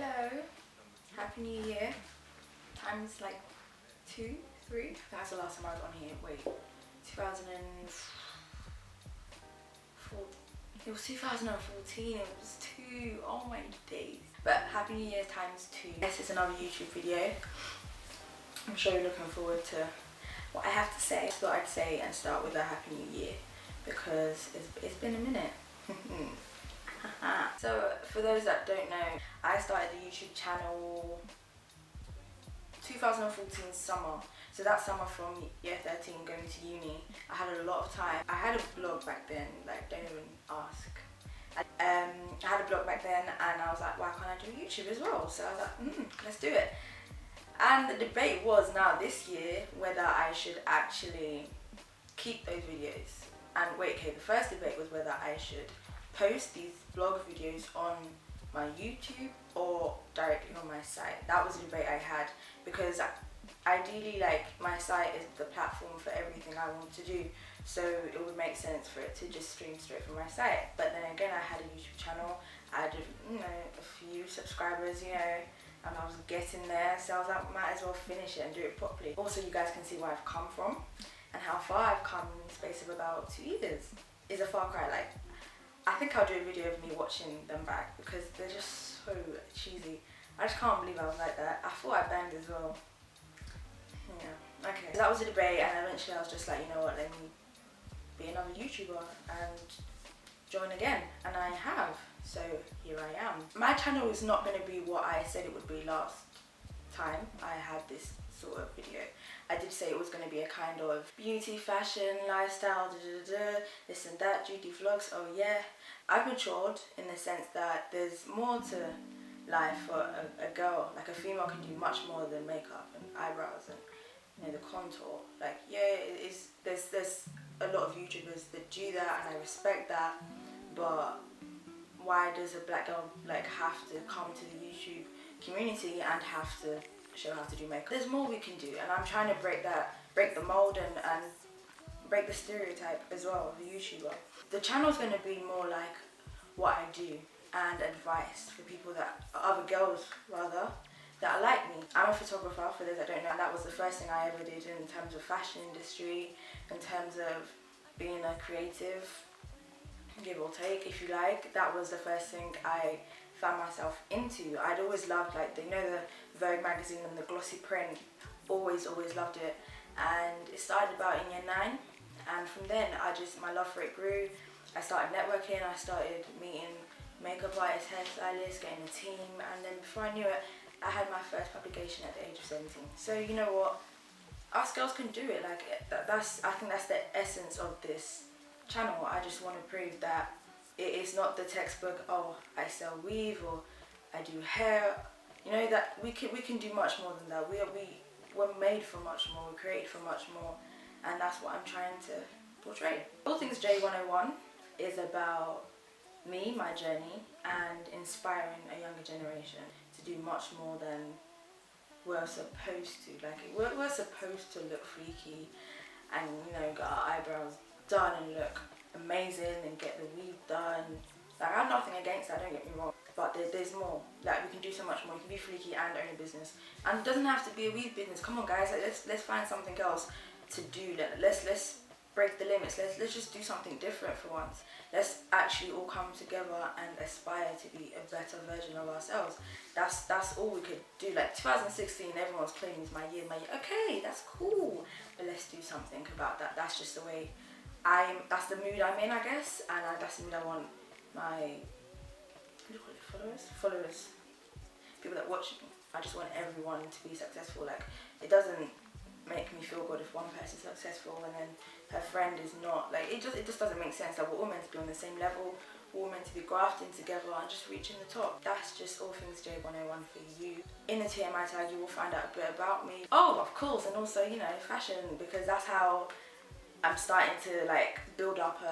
Hello, Happy New Year. Time's like 2, 3. That's the last time I was on here. Wait, 2004. It was 2014. It was 2. Oh my days. But Happy New Year times 2. This is another YouTube video. I'm sure you're looking forward to what I have to say. I thought I'd say and start with a Happy New Year because it's been a minute. So for those that don't know, I started the YouTube channel 2014 summer. So that summer from year 13 going to uni, I had a lot of time. I had a blog back then, like don't even ask. I had a blog back then and I was like, why can't I do YouTube as well? So I was like, let's do it. And the debate was now this year whether I should actually keep those videos. And wait, okay, the first debate was whether I should post these blog videos on my YouTube or directly on my site. That was the debate I had because ideally, like, my site is the platform for everything I want to do, so it would make sense for it to just stream straight from my site. But then again, I had a YouTube channel, I had a few subscribers, and I was getting there, so I was like, might as well finish it and do it properly. Also, you guys can see where I've come from and how far I've come in the space of about 2 years. It's a far cry. Like, I think I'll do a video of me watching them back because they're just so cheesy. I just can't believe I was like that. I thought I banged as well. Yeah, okay. So that was a debate, and eventually I was just like, you know what, let me be another YouTuber and join again. And I have. So here I am. My channel is not going to be what I said it would be last time I had this sort of video. I did say it was going to be a kind of beauty, fashion, lifestyle, this and that, duty vlogs. Oh yeah, I've matured in the sense that there's more to life for a girl. Like, a female can do much more than makeup and eyebrows and the contour. Like, yeah, there's a lot of YouTubers that do that, and I respect that. But why does a black girl like have to come to the YouTube community and have to show how to do makeup? There's more we can do, and I'm trying to break the mold and break the stereotype as well of a YouTuber. The channel's going to be more like what I do and advice for people that are other girls rather that are like me. I'm a photographer, for those that don't know, and that was the first thing I ever did in terms of fashion industry, in terms of being a creative, give or take, if you like. That was the first thing I found myself into. I'd always loved, like, the Vogue magazine and the glossy print. Always loved it. And it started about in year 9, and from then my love for it grew. I started networking, I started meeting makeup artists, hairstylists, getting a team, and then before I knew it, I had my first publication at the age of 17. So you know what, us girls can do it. Like, I think that's the essence of this channel. I just want to prove that it is not the textbook, oh, I sell weave or I do hair. That we can do much more than that. We're made for much more, we're created for much more, and that's what I'm trying to portray. Allthingsjae 101 is about me, my journey, and inspiring a younger generation to do much more than we're supposed to. Like, we're supposed to look freaky and get our eyebrows done and look amazing and get the weave done. Like, I have nothing against that, don't get me wrong, but there's more. Like, we can do so much more. You can be freaky and own a business, and it doesn't have to be a weave business. Come on, guys, like, let's find something else to do. Let's break the limits. Let's just do something different for once. Let's actually all come together and aspire to be a better version of ourselves. That's all we could do. Like, 2016, everyone's claiming it's my year. Okay, that's cool, but let's do something about that. That's just the way that's the mood I'm in, I guess, and that's the mood I want my followers, people that watch me. I just want everyone to be successful. Like, it doesn't make me feel good if one person's successful and then her friend is not. Like, it just doesn't make sense. That we're all meant to be on the same level, we're all meant to be grafting together and just reaching the top. That's just Allthingsjae 101 for you. In the TMI tag, you will find out a bit about me. Oh, of course, and also, fashion, because that's how I'm starting to, like, build up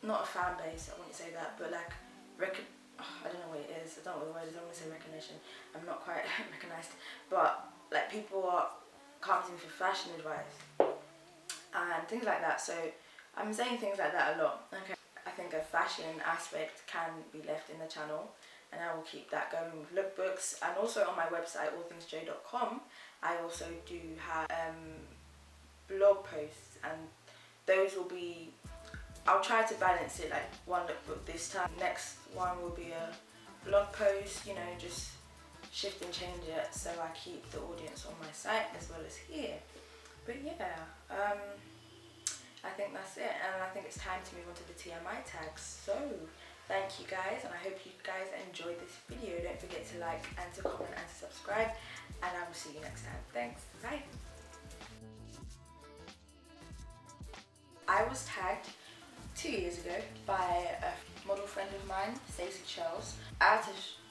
not a fan base, I wouldn't say that, but like, I don't know what it is, I don't know what the word is, I want to say recognition, I'm not quite recognised, but like, people are coming to me for fashion advice and things like that. So I'm saying things like that a lot. Okay, I think a fashion aspect can be left in the channel, and I will keep that going with lookbooks. And also on my website, allthingsjae.com, I also do have blog posts, and those will be, I'll try to balance it, like one lookbook this time, next one will be a blog post, you know, just shift and change it so I keep the audience on my site as well as here. But yeah, I think that's it, and I think it's time to move on to the TMI tags. So thank you guys, and I hope you guys enjoyed this video. Don't forget to like and to comment and to subscribe, and I will see you next time. Thanks, bye. I was tagged 2 years ago by a model friend of mine, Stacey Charles. I had to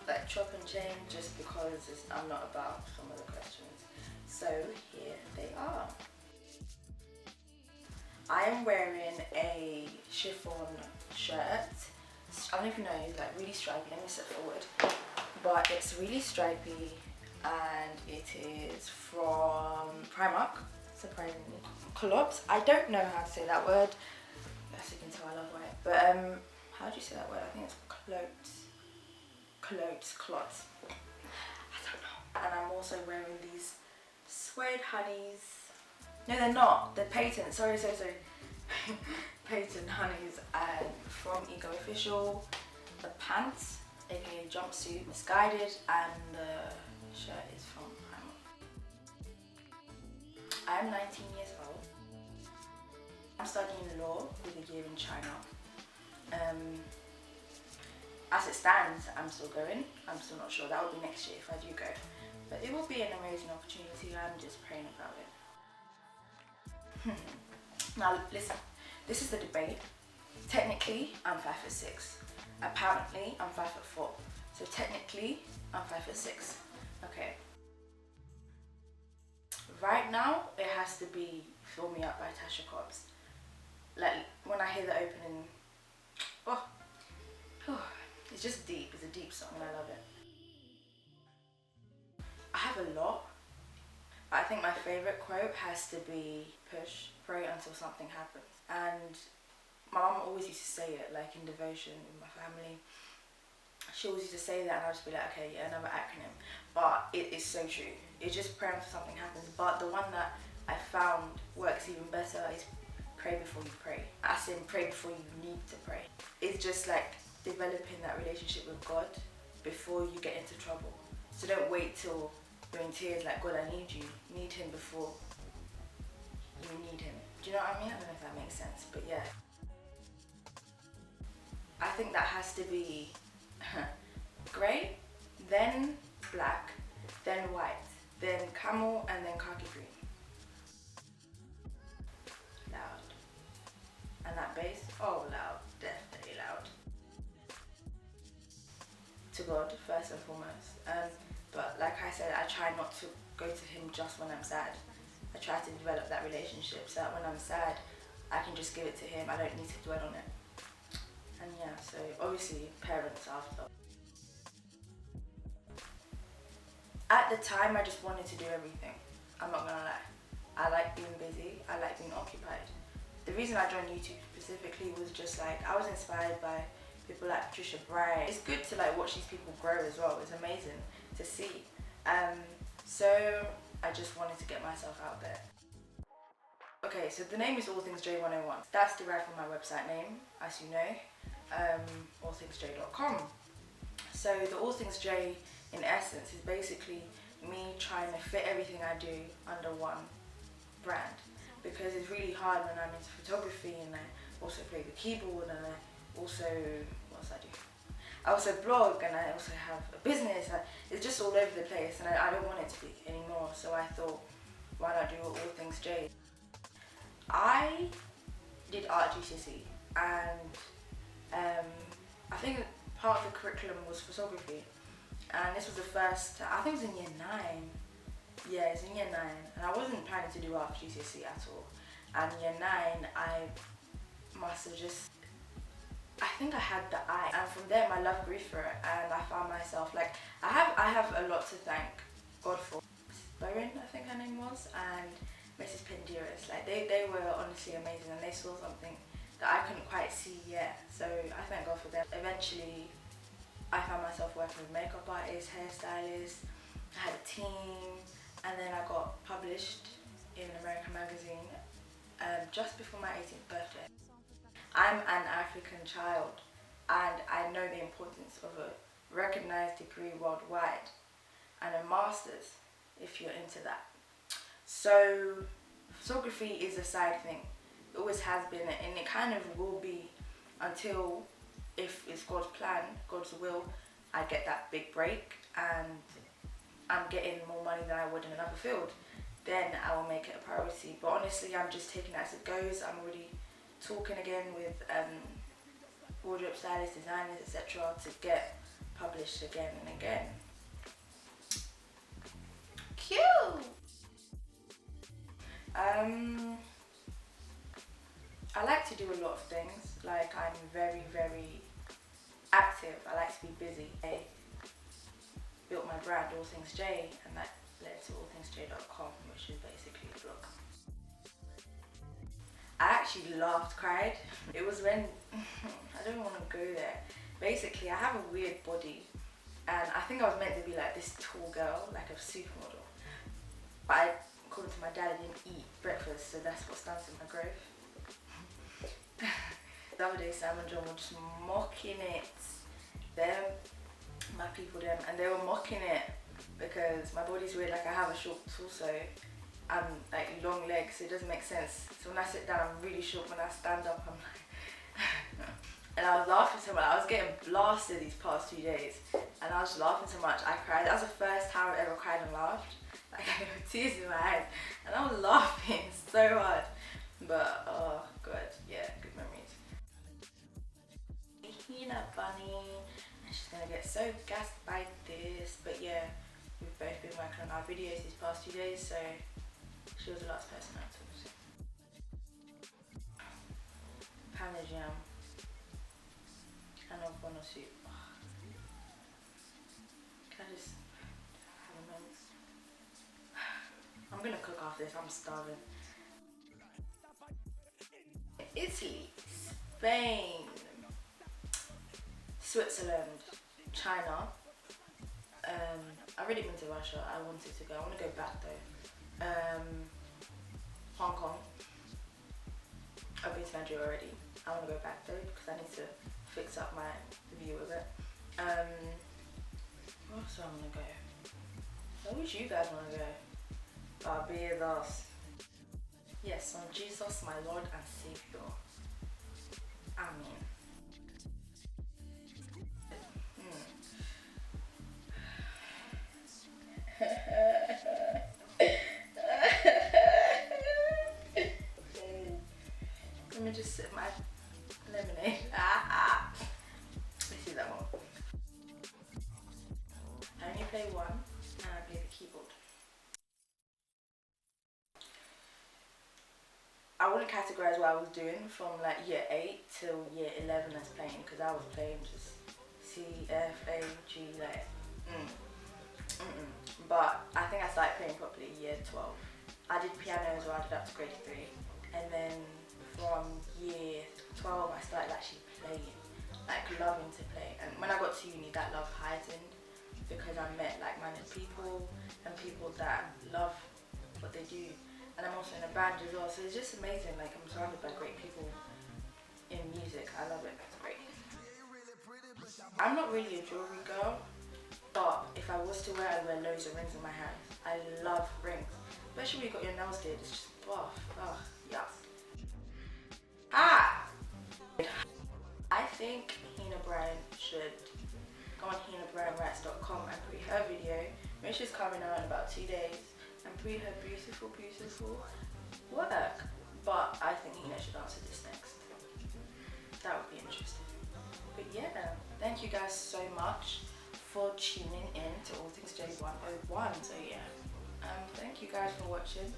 like chop and change just because I'm not about some of the questions. So here they are. I am wearing a chiffon shirt. I don't even know, it's like really stripy. Let me step forward. But it's really stripy, and it is from Primark, surprisingly. Clops. I don't know how to say that word. As you can tell, I love white. But how do you say that word? I think it's clots. I don't know. And I'm also wearing these suede honeys. No, they're not. They're patent. Sorry. Patent honeys, and from Ego Official. The pants, aka jumpsuit, misguided, and the shirt is from Primark. I am 19 years old. I'm studying law with a year in China. As it stands, I'm still going. I'm still not sure. That will be next year if I do go. But it will be an amazing opportunity. I'm just praying about it. Now listen, this is the debate. Technically, I'm 5'6". Apparently, I'm 5'4". So technically, I'm 5'6". Okay. Right now, it has to be Fill Me Up by Tasha Cobbs. Like, when I hear the opening, it's just deep. It's a deep song and I love it. I have a lot. I think my favourite quote has to be push, pray until something happens. And my mum always used to say it, like in devotion with my family. She always used to say that, and I'll just be like, okay, yeah, another acronym. But it is so true. It's just pray until something happens. But the one that I found works even better is pray before you pray. As in, pray before you need to pray. It's just like developing that relationship with God before you get into trouble. So don't wait till you're in tears like, God, I need you. Need him before you need him. Do you know what I mean? I don't know if that makes sense, but yeah. I think that has to be grey, then black, then white, then camel, and then khaki green. Loud. And that bass, oh loud, definitely loud. To God, first and foremost. But like I said, I try not to go to him just when I'm sad. I try to develop that relationship so that when I'm sad, I can just give it to him. I don't need to dwell on it. And yeah, so obviously parents after. At the time, I just wanted to do everything. I'm not gonna lie. I like being busy. I like being occupied. The reason I joined YouTube specifically was just like, I was inspired by people like Patricia Bright. It's good to like watch these people grow as well. It's amazing to see. So I just wanted to get myself out there. Okay, so the name is Allthingsjae 101. That's derived from my website name, as you know, allthingsjae.com. So the Allthingsjae, in essence, is basically me trying to fit everything I do under one brand, because it's really hard when I'm into photography and I also play the keyboard and I also, what else I do? I also blog and I also have a business. It's just all over the place and I don't want it to be anymore. So I thought, why not do Allthingsjae? I did art GCSE and I think part of the curriculum was photography, and this was the first, I think it was in year 9. Yeah, it's in year 9, and I wasn't planning to do art GCSE at all. And year 9, I must have just, I think I had the eye, and from there my love grew for it, and I found myself like, I have a lot to thank God for. Mrs. Bowen, I think her name was, and Mrs. Penderas. Like they were honestly amazing, and they saw something that I couldn't quite see yet. So I thank God for them. Eventually, I found myself working with makeup artists, hairstylists. I had a team, and then I got published in an American magazine just before my 18th birthday. I'm an African child, and I know the importance of a recognized degree worldwide and a master's if you're into that. So photography is a side thing. It always has been, and it kind of will be until, if it's God's plan, God's will, I get that big break and I'm getting more money than I would in another field, then I will make it a priority. But honestly, I'm just taking it as it goes. I'm already talking again with wardrobe stylists, designers, etc. to get published again and again. Cute! I like to do a lot of things. Like, I'm very, very active. I like to be busy. I built my brand, Allthingsjae, and that led to allthingsjae.com, which is basically a blog. I actually laughed, cried. It was when, I don't want to go there. Basically, I have a weird body, and I think I was meant to be like this tall girl, like a supermodel. But according to my dad, I didn't eat breakfast, so that's what stands in my growth. The other day, Sam and John were just mocking it. Them, my people, them, and they were mocking it because my body's weird. Like, I have a short torso and like long legs, so it doesn't make sense. So when I sit down, I'm really short. When I stand up, I'm like, and I was laughing so much. I was getting blasted these past 2 days, and I was laughing so much. I cried. That was the first time I ever cried and laughed. Like, I had tears in my eyes, and I was laughing so hard. But oh god, yeah, good memories. Hina bunny, and she's gonna get so gassed by this. But yeah, we've both been working on our videos these past 2 days, so she was the last person I talked to. Panda jam and a bono soup. Can I just have a moment? I'm gonna cook after this. I'm starving. Italy, Spain, Switzerland, China. I've already been to Russia. I wanted to go. I want to go back though. Hong Kong. I've been to Nigeria already. I want to go back though because I need to fix up my view of it. Where else do I want to go? Where would you guys want to go? Barbados. Yes, on Jesus, my Lord and Savior. Amen. Let me just sip my lemonade. Let's do that one. I only play one, and I play the keyboard. I wouldn't categorize what I was doing from like year 8 till year 11 as playing, because I was playing just C, F, A, G, like But I think I started playing properly year 12. I did piano as well. I did up to grade 3, and then from year 12 I started actually playing, like loving to play. And when I got to uni, that love heightened because I met like-minded people and people that love what they do. And I'm also in a band as well, so it's just amazing. Like, I'm surrounded by great people in music. I love it. It's great. I'm not really a jewelry girl, but if I was to wear, I'd wear loads of rings in my hands. I love rings, especially when you got your nails did. It's just buff. Oh, yes. I think Hina Bryan should go on hinabryanwrites.com and pre her video, which is coming out in about 2 days. And pre her beautiful, beautiful work. But I think Hina should answer this next. That would be interesting. But yeah, thank you guys so much for tuning in to Allthingsjae 101. So yeah, thank you guys for watching.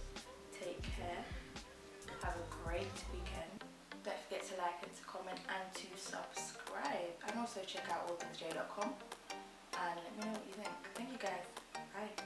Take care. Have a great weekend. Don't forget to like and to comment and to subscribe. And also check out allthingsjae.com and let me know what you think. Thank you guys. Bye.